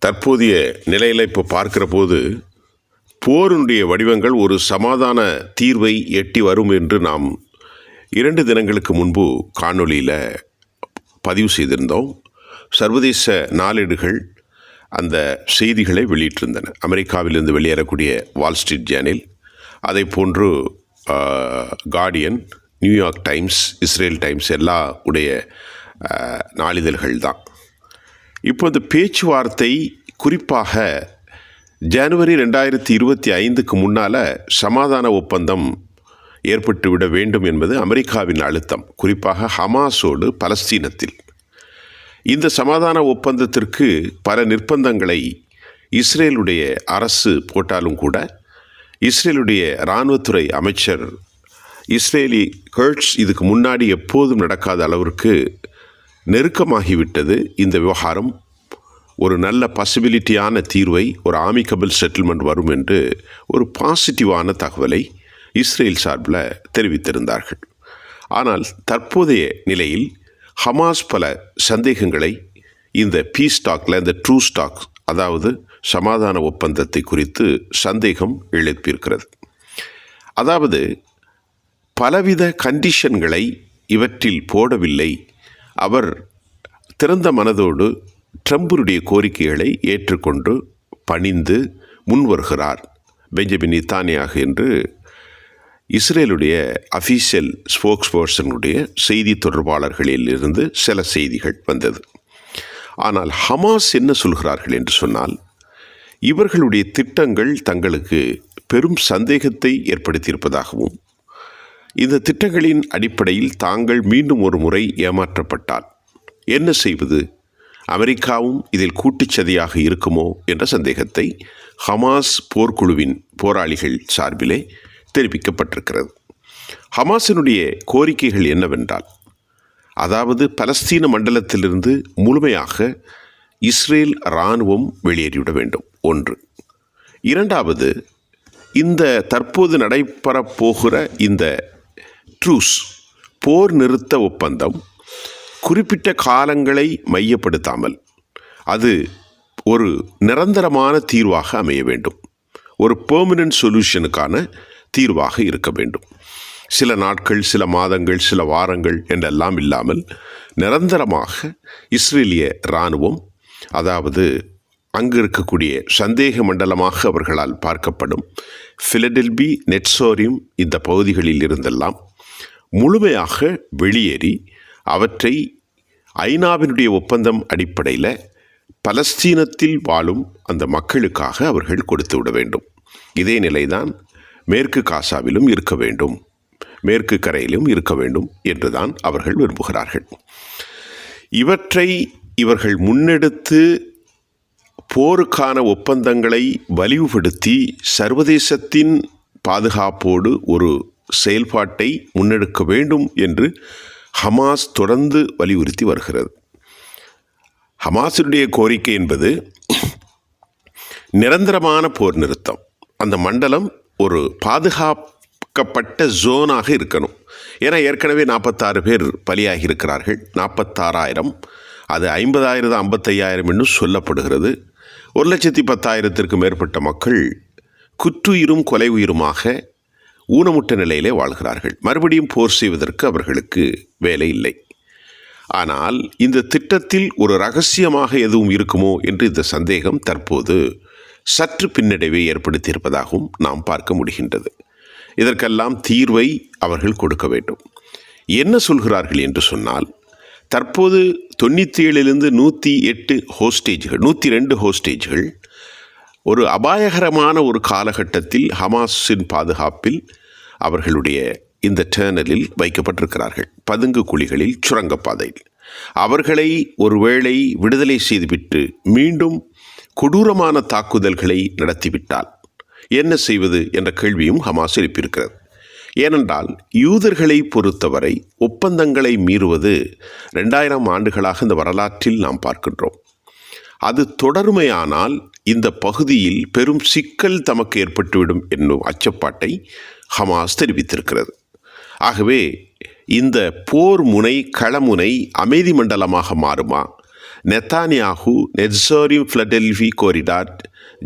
தற்போதைய நிலையில் இப்போ பார்க்கிற போது போரினுடைய வடிவங்கள் ஒரு சமாதான தீர்வை எட்டி வரும் என்று நாம் 2 தினங்களுக்கு முன்பு காணொளியில் பதிவு செய்திருந்தோம். சர்வதேச நாளேடுகள் அந்த செய்திகளை வெளியிட்டிருந்தன. அமெரிக்காவிலிருந்து வெளியேறக்கூடிய வால் ஸ்ட்ரீட் ஜேர்னல், அதை போன்று Guardian, New York times, Israel times எல்லா உடைய நாளிதழ்கள் தான். இப்போ இந்த பேச்சுவார்த்தை குறிப்பாக ஜனவரி 2025க்கு முன்னால் சமாதான ஒப்பந்தம் ஏற்பட்டுவிட வேண்டும் என்பது அமெரிக்காவின் அழுத்தம், குறிப்பாக ஹமாஸோடு பலஸ்தீனத்தில். இந்த சமாதான ஒப்பந்தத்திற்கு பல நிர்பந்தங்களை இஸ்ரேலுடைய அரசு போட்டாலும் கூட இஸ்ரேலுடைய இராணுவத்துறை அமைச்சர் இஸ்ரேலி கர்ட்ஸ் இதுக்கு முன்னாடி எப்போதும் நடக்காத அளவிற்கு நெருக்கமாகிவிட்டது. இந்த விவகாரம் ஒரு நல்ல பாசிபிலிட்டியான தீர்வை, ஒரு ஆமிக்கபிள் செட்டில்மெண்ட் வரும் என்று ஒரு பாசிட்டிவான தகவலை இஸ்ரேல் சார்பில் தெரிவித்திருந்தார்கள். ஆனால் தற்போதைய நிலையில் ஹமாஸ் பல சந்தேகங்களை இந்த பீஸ் டாக்கில், இந்த ட்ரூ ஸ்டாக், அதாவது சமாதான ஒப்பந்தத்தை குறித்து சந்தேகம் எழுப்பியிருக்கிறது. அதாவது பலவித கண்டிஷன்களை இவற்றில் போடவில்லை. அவர் திறந்த மனதோடு ட்ரம்புடைய கோரிக்கைகளை ஏற்றுக்கொண்டு பணிந்து முன்வருகிறார் பெஞ்சமின் நெதன்யாகு என்று இஸ்ரேலுடைய அஃபீஷியல் ஸ்போக்ஸ் பர்சனுடைய செய்தி தொடர்பாளர்களில் இருந்து சில செய்திகள் வந்தது. ஆனால் ஹமாஸ் என்ன சொல்கிறார்கள் என்று சொன்னால், இவர்களுடைய திட்டங்கள் தங்களுக்கு பெரும் சந்தேகத்தை ஏற்படுத்தியிருப்பதாகவும், இந்த திட்டங்களின் அடிப்படையில் தாங்கள் மீண்டும் ஒரு முறை ஏமாற்றப்பட்டால் என்ன செய்வது, அமெரிக்காவும் இதில் கூட்டுச்சதியாக இருக்குமோ என்ற சந்தேகத்தை ஹமாஸ் போர்க்குழுவின் போராளிகள் சார்பிலே தெரிவிக்கப்பட்டிருக்கிறது. ஹமாஸினுடைய கோரிக்கைகள் என்னவென்றால், அதாவது பலஸ்தீன மண்டலத்திலிருந்து முழுமையாக இஸ்ரேல் இராணுவம் வெளியேறிவிட வேண்டும், ஒன்று. இரண்டாவது, இந்த தற்போது நடைபெறப்போகிற இந்த ட்ரூஸ், போர் நிறுத்த ஒப்பந்தம் குறிப்பிட்ட காலங்களை மையப்படுத்தாமல் அது ஒரு நிரந்தரமான தீர்வாக அமைய வேண்டும், ஒரு பெர்மனன்ட் சொல்யூஷனுக்கான தீர்வாக இருக்க வேண்டும். சில நாட்கள், சில மாதங்கள், சில வாரங்கள் என்றெல்லாம் இல்லாமல் நிரந்தரமாக இஸ்ரேலிய இராணுவம், அதாவது அங்கு இருக்கக்கூடிய சந்தேக மண்டலமாக அவர்களால் பார்க்கப்படும் பிலடெல்பி, நெட்சோரியம் இந்த பகுதிகளில் இருந்தெல்லாம் முழுமையாக வெளியேறி அவற்றை ஐநாவினுடைய ஒப்பந்தம் அடிப்படையில் பலஸ்தீனத்தில் வாழும் அந்த மக்களுக்காக அவர்கள் கொடுத்து விட வேண்டும். இதே நிலைதான் மேற்கு காசாவிலும் இருக்க வேண்டும், மேற்கு கரையிலும் இருக்க வேண்டும் என்றுதான் அவர்கள் விரும்புகிறார்கள். இவற்றை இவர்கள் முன்னெடுத்து போருக்கான ஒப்பந்தங்களை வலிவுபடுத்தி சர்வதேசத்தின் பாதுகாப்போடு ஒரு செயல்பாட்டை முன்னெடுக்க வேண்டும் என்று ஹமாஸ் தொடர்ந்து வலியுறுத்தி வருகிறது. ஹமாஸுடைய கோரிக்கை என்பது நிரந்தரமான போர் நிறுத்தம், அந்த மண்டலம் ஒரு பாதுகாக்கப்பட்ட ஜோனாக இருக்கணும். ஏன்னா ஏற்கனவே 46 பேர் பலியாகி இருக்கிறார்கள், 46,000, அது 50,000 55,000 என்று சொல்லப்படுகிறது. 1,10,000த்திற்கு மேற்பட்ட மக்கள் குற்றுயிரும் கொலை உயிருமாக ஊனமுட்ட நிலையிலே வாழ்கிறார்கள். மறுபடியும் போர் செய்வதற்கு அவர்களுக்கு வேலை இல்லை. ஆனால் இந்த திட்டத்தில் ஒரு ரகசியமாக எதுவும் இருக்குமோ என்று இந்த சந்தேகம் தற்போது சற்று பின்னடைவை ஏற்படுத்தியிருப்பதாகவும் நாம் பார்க்க முடிகின்றது. இதற்கெல்லாம் தீர்வை அவர்கள் கொடுக்க வேண்டும். என்ன சொல்கிறார்கள் என்று சொன்னால், தற்போது 97லிருந்து 108 ஹோஸ்டேஜ்கள், 102 ஹோஸ்டேஜ்கள் ஒரு அபாயகரமான ஒரு காலகட்டத்தில் ஹமாஸின் பாதுகாப்பில் அவர்களுடைய இந்த டேர்னலில் வைக்கப்பட்டிருக்கிறார்கள், பதுங்கு குழிகளில், சுரங்கப்பாதையில். அவர்களை ஒருவேளை விடுதலை செய்துவிட்டு மீண்டும் கொடூரமான தாக்குதல்களை நடத்திவிட்டால் என்ன செய்வது என்ற கேள்வியும் ஹமாஸ் எழுப்பியிருக்கிறது. ஏனென்றால் யூதர்களை பொறுத்தவரை ஒப்பந்தங்களை மீறுவது 2000 ஆண்டுகளாக இந்த வரலாற்றில் நாம் பார்க்கின்றோம். அது தொடருமையானால் இந்த பகுதியில் பெரும் சிக்கல் தமக்கு ஏற்பட்டுவிடும் என்னும் அச்சப்பாட்டை ஹமாஸ் தெரிவித்திருக்கிறது. ஆகவே இந்த போர் முனை, களமுனை அமைதி மண்டலமாக மாறுமா, நெத்தானியாகு நெட்சோரிம் ஃபிலடெல்ஃபி கோரிடார்,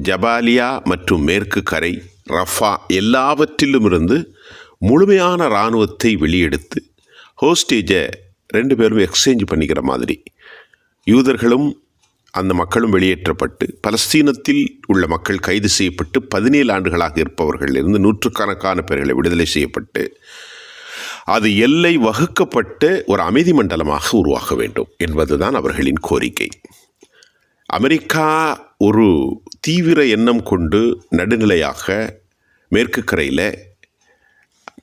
ஜபாலியா மற்றும் மேற்கு கரை, ரஃபா எல்லாவற்றிலுமிருந்து முழுமையான இராணுவத்தை வெளியெடுத்து ஹோஸ்டேஜை 2 பேரும் எக்ஸ்சேஞ்ச் பண்ணிக்கிற மாதிரி யூதர்களும் அந்த மக்களும் வெளியேற்றப்பட்டு பலஸ்தீனத்தில் உள்ள மக்கள் கைது செய்யப்பட்டு 17 ஆண்டுகளாக இருப்பவர்களிலிருந்து நூற்றுக்கணக்கான பேர்களை விடுதலை செய்யப்பட்டு அது எல்லை வகுக்கப்பட்ட ஒரு அமைதி மண்டலமாக உருவாக வேண்டும் என்பதுதான் அவர்களின் கோரிக்கை. அமெரிக்கா ஒரு தீவிர எண்ணம் கொண்டு நடுநிலையாக மேற்கு கரையில்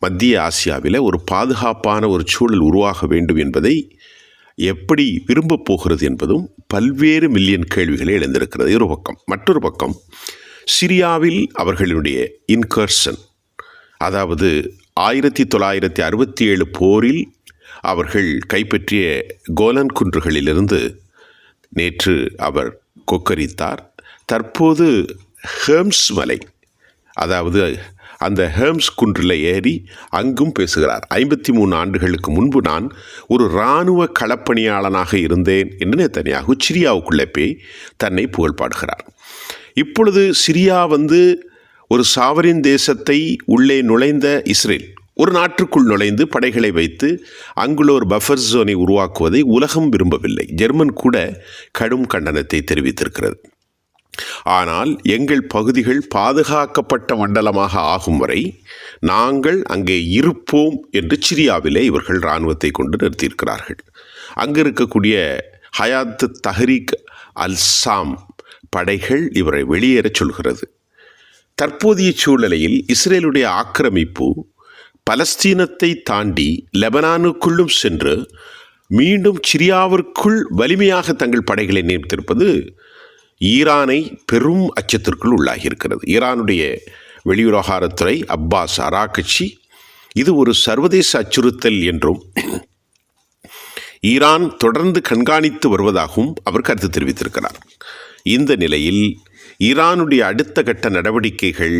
மத்திய ஆசியாவில் ஒரு பாதுகாப்பான ஒரு சூழல் உருவாக வேண்டும் என்பதை எப்படி விரும்பப் போகிறது என்பதும் பல்வேறு மில்லியன் கேள்விகளை எழுந்திருக்கிறது ஒரு பக்கம். மற்றொரு பக்கம் சிரியாவில் அவர்களுடைய இன்கர்ஷன், அதாவது 1967 போரில் அவர்கள் கைப்பற்றிய கோலன் குன்றுகளிலிருந்து நேற்று அவர் கொக்கரித்தார். தற்போது ஹெர்ம்ஸ் மலை, அதாவது அந்த ஹெர்ம்ஸ் குன்றில் ஏறி அங்கும் பேசுகிறார். 53 ஆண்டுகளுக்கு முன்பு நான் ஒரு இராணுவ களப்பணியாளனாக இருந்தேன் என்று நெத்தனியாகு சிரியாவுக்குள்ளே போய் தன்னை புகழ்பாடுகிறார். இப்பொழுது சிரியா ஒரு சாவரின் தேசத்தை உள்ளே நுழைந்த இஸ்ரேல் ஒரு நாட்டுக்குள் நுழைந்து படைகளை வைத்து அங்குள்ள ஒரு பஃபர் ஜோனை உருவாக்குவதை உலகம் விரும்பவில்லை. ஜெர்மன் கூட கடும் கண்டனத்தை தெரிவித்திருக்கிறது. ஆனால் எங்கள் பகுதிகள் பாதுகாக்கப்பட்ட மண்டலமாக ஆகும் வரை நாங்கள் அங்கே இருப்போம் என்று சிரியாவிலே இவர்கள் இராணுவத்தை கொண்டு நிறுத்தியிருக்கிறார்கள். அங்கு இருக்கக்கூடிய ஹயாத் தஹ்ரீக் அல்-ஷாம் படைகள் இவரை வெளியேறச் சொல்கிறது. தற்போதைய சூழ்நிலையில் இஸ்ரேலுடைய ஆக்கிரமிப்பு பலஸ்தீனத்தை தாண்டி லெபனானுக்குள்ளும் சென்று மீண்டும் சிரியாவிற்குள் வலிமையாக தங்கள் படைகளை நியமித்திருப்பது ஈரானை பெரும் அச்சத்திற்குள் உள்ளாகியிருக்கிறது. ஈரானுடைய வெளியுறவுத்துறை அப்பாஸ் அராகச்சி இது ஒரு சர்வதேச அச்சுறுத்தல் என்றும் ஈரான் தொடர்ந்து கண்காணித்து வருவதாகவும் அவர் கருத்து தெரிவித்திருக்கிறார். இந்த நிலையில் ஈரானுடைய அடுத்த கட்ட நடவடிக்கைகள்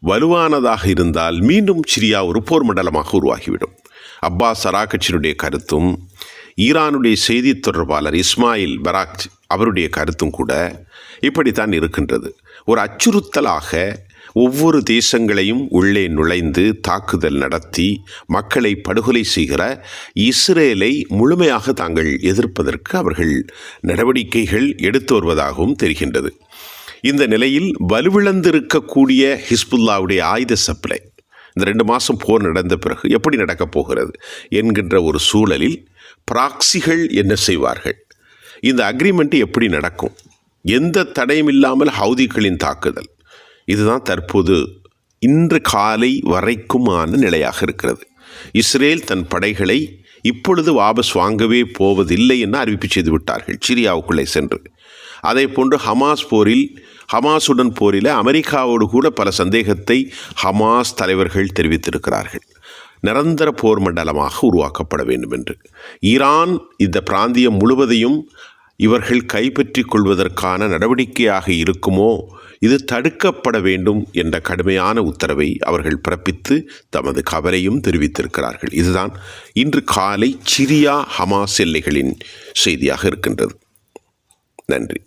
வலுவானதாக இருந்தால் மீண்டும் சிரியா ஒரு போர் மண்டலமாக உருவாகிவிடும். அப்பாஸ் அராகச்சினுடைய கருத்தும் ஈரானுடைய செய்தி தொடர்பாளர் இஸ்மாயில் பராக் அவருடைய கருத்தும் கூட இப்படித்தான் இருக்கின்றது. ஒரு அச்சுறுத்தலாக ஒவ்வொரு தேசங்களையும் உள்ளே நுழைந்து தாக்குதல் நடத்தி மக்களை படுகொலை செய்கிற இஸ்ரேலை முழுமையாக தாங்கள் எதிர்ப்பதற்கு அவர்கள் நடவடிக்கைகள் எடுத்து வருவதாகவும் தெரிகின்றது. இந்த நிலையில் வலுவிழந்திருக்கக்கூடிய ஹிஸ்புல்லாவுடைய ஆயுத சப்ளை இந்த 2 மாதம் போர் நடந்த பிறகு எப்படி நடக்கப் போகிறது என்கின்ற ஒரு சூழலில் பிராக்சிகள் என்ன செய்வார்கள், இந்த அக்ரிமெண்ட் எப்படி நடக்கும், எந்த தடையும் இல்லாமல் ஹவுதிகளின் தாக்குதல், இதுதான் தற்போது இன்று காலை வரைக்குமான நிலையாக இருக்கிறது. இஸ்ரேல் தன் படைகளை இப்பொழுது வாபஸ் வாங்கவே போவதில்லை என அறிவிப்பு செய்து விட்டார்கள் சிரியாவுக்குள்ளே சென்று. அதே போன்று ஹமாஸுடன் போரில் அமெரிக்காவோடு கூட பல சந்தேகத்தை ஹமாஸ் தலைவர்கள் தெரிவித்திருக்கிறார்கள். நிரந்தர போர் மண்டலமாக உருவாக்கப்பட வேண்டும் என்று. ஈரான் இந்த பிராந்தியம் முழுவதையும் இவர்கள் கைப்பற்றி கொள்வதற்கான நடவடிக்கையாக இருக்குமோ, இது தடுக்கப்பட வேண்டும் என்ற கடுமையான உத்தரவை அவர்கள் பிறப்பித்து தமது கவலையும் தெரிவித்திருக்கிறார்கள். இதுதான் இன்று காலை சிரியா ஹமாஸ் எல்லைகளின் செய்தியாக இருக்கின்றது. நன்றி.